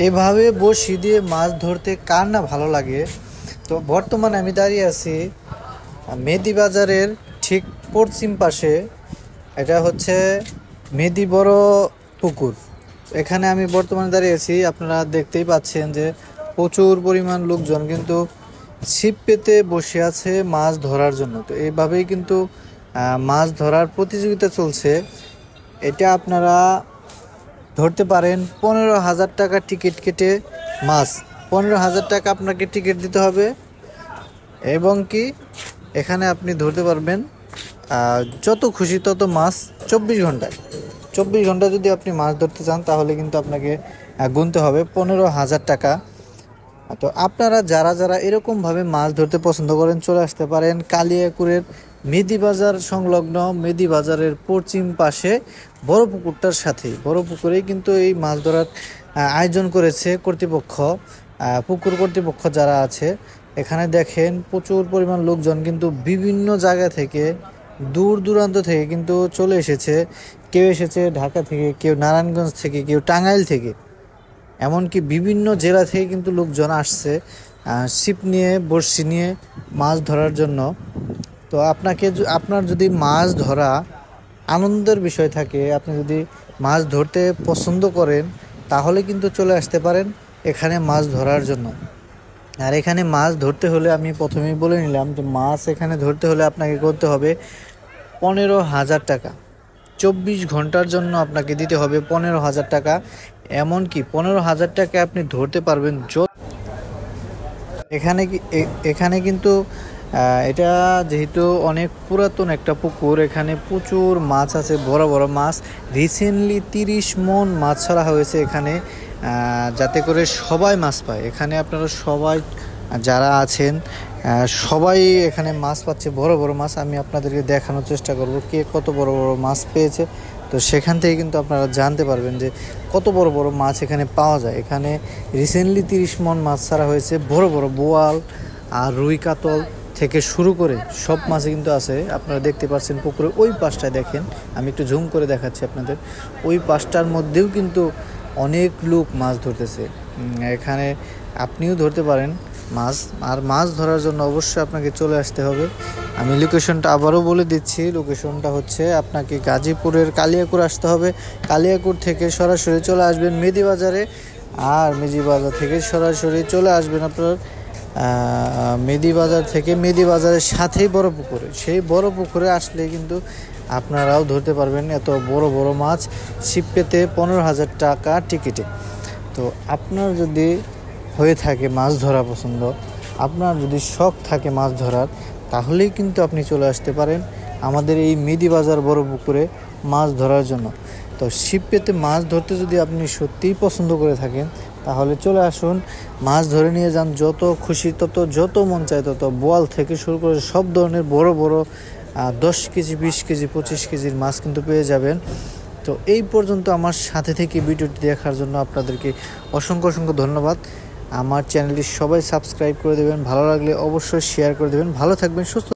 এভাবে বড়শি দিয়ে মাছ ধরতে কার না ভালো লাগে। তো বর্তমানে আমি দাঁড়িয়ে আছি মেদি বাজারের ঠিক পশ্চিম পাশে। এটা হচ্ছে মেদি বড় পুকুর। এখানে আমি বর্তমানে দাঁড়িয়ে আছি, আপনারা দেখতেই পাচ্ছেন যে প্রচুর পরিমাণ লোকজন কিন্তু ছিপ পেতে বসে আছে মাছ ধরার জন্য। তো এইভাবেই কিন্তু মাছ ধরার প্রতিযোগিতা চলছে। এটা আপনারা ধরতে পারেন 15,000 টাকা টিকিট কেটে মাছ। 15,000 টাকা আপনাকে টিকিট দিতে হবে এবং কি এখানে আপনি ধরতে পারবেন যত খুশি তত মাছ 24 ঘন্টায়। 24 ঘন্টা যদি আপনি মাছ ধরতে চান তাহলে কিন্তু আপনাকে গুনতে হবে 15,000 টাকা। তো আপনারা যারা যারা এরকমভাবে মাছ ধরতে পছন্দ করেন চলে আসতে পারেন কালিয়াকুরের মেদি বাজার সংলগ্ন মেদি বাজারের পশ্চিম পাশে বড় পুকুরটার সাথে। বড় পুকুরেই কিন্তু এই মাছ ধরার আয়োজন করেছে কর্তৃপক্ষ, পুকুর কর্তৃপক্ষ যারা আছে। এখানে দেখেন প্রচুর পরিমাণ লোকজন কিন্তু বিভিন্ন জায়গা থেকে দূর দূরান্ত থেকে কিন্তু চলে এসেছে। কেউ এসেছে ঢাকা থেকে, কেউ নারায়ণগঞ্জ থেকে, কেউ টাঙ্গাইল থেকে, এমনকি বিভিন্ন জেলা থেকে কিন্তু লোকজন আসছে ছিপ নিয়ে বড়শি নিয়ে মাছ ধরার জন্য। তো আপনার যদি মাছ ধরা আনন্দের বিষয় থাকে, আপনি যদি মাছ ধরতে পছন্দ করেন তাহলে কিন্তু চলে আসতে পারেন এখানে মাছ ধরার জন্য। আর এখানে মাছ ধরতে হলে আমি প্রথমেই বলে নিলাম যে মাছ এখানে ধরতে হলে আপনাকে করতে হবে 15,000 টাকা। 24 ঘন্টার জন্য আপনাকে দিতে হবে 15,000 টাকা। এমনকি 15,000 টাকা আপনি ধরতে পারবেন। এখানে কিন্তু এটা যেহেতু অনেক পুরাতন একটা পুকুর, এখানে প্রচুর মাছ আছে, বড় বড় মাছ। রিসেন্টলি 30 মণ মাছ ছাড়া হয়েছে এখানে, যাতে করে সবাই মাছ পায়। এখানে আপনারা সবাই যারা আছেন সবাই এখানে মাছ পাচ্ছে, বড় বড় মাছ। আমি আপনাদেরকে দেখানোর চেষ্টা করব কে কত বড় বড় মাছ পেয়েছে। তো সেখান থেকে কিন্তু আপনারা জানতে পারবেন যে কত বড় বড় মাছ এখানে পাওয়া যায়। এখানে রিসেন্টলি 30 মণ মাছ ছাড়া হয়েছে। বড় বড় বোয়াল আর রুই কাতল থেকে শুরু করে সব মাছই কিন্তু আছে। আপনারা দেখতে পাচ্ছেন পুকুরে ওই পাশটায় দেখেন, আমি একটু জুম করে দেখাচ্ছি আপনাদের। ওই পাশটার মধ্যেও কিন্তু অনেক লোক মাছ ধরতেছে। এখানে আপনিও ধরতে পারেন মাছ। আর মাছ ধরার জন্য অবশ্যই আপনাকে চলে আসতে হবে। আমি লোকেশনটা আবারও বলে দিচ্ছি। লোকেশনটা হচ্ছে আপনাকে গাজীপুরের কালিয়াকুর আসতে হবে। কালিয়াকুর থেকে সরাসরি চলে আসবেন মেদি বাজারে, আর মেদি বাজার থেকে সরাসরি চলে আসবেন আপনার মেদি বাজার থেকে মেদি বাজারের সাথেই বড় পুকুরে। সেই বড় পুকুরে আসলে কিন্তু আপনারাও ধরতে পারবেন এত বড় বড় মাছ ছিপ পেতে 15,000 টাকা টিকিটে। তো আপনার যদি হয়ে থাকে মাছ ধরা পছন্দ, আপনার যদি শখ থাকে মাছ ধরার, তাহলেই কিন্তু আপনি চলে আসতে পারেন আমাদের এই মেদি বাজার বড় পুকুরে মাছ ধরার জন্য। তো ছিপ পেতে মাছ ধরতে যদি আপনি সত্যিই পছন্দ করে থাকেন তাহলে চলে আসুন, মাছ ধরে নিয়ে যান। যত খুশি তত, যত মন চায় তত, বোয়াল থেকে শুরু করে সব ধরনের বড় বড় 10 কেজি, 20 কেজি, 25 কেজির মাছ কিন্তু পেয়ে যাবেন। তো এই পর্যন্ত আমার সাথে থেকে ভিডিওটি দেখার জন্য আপনাদেরকে অসংখ্য অসংখ্য ধন্যবাদ। আমার চ্যানেলটি সবাই সাবস্ক্রাইব করে দেবেন, ভালো লাগলে অবশ্যই শেয়ার করে দেবেন। ভালো থাকবেন, সুস্থ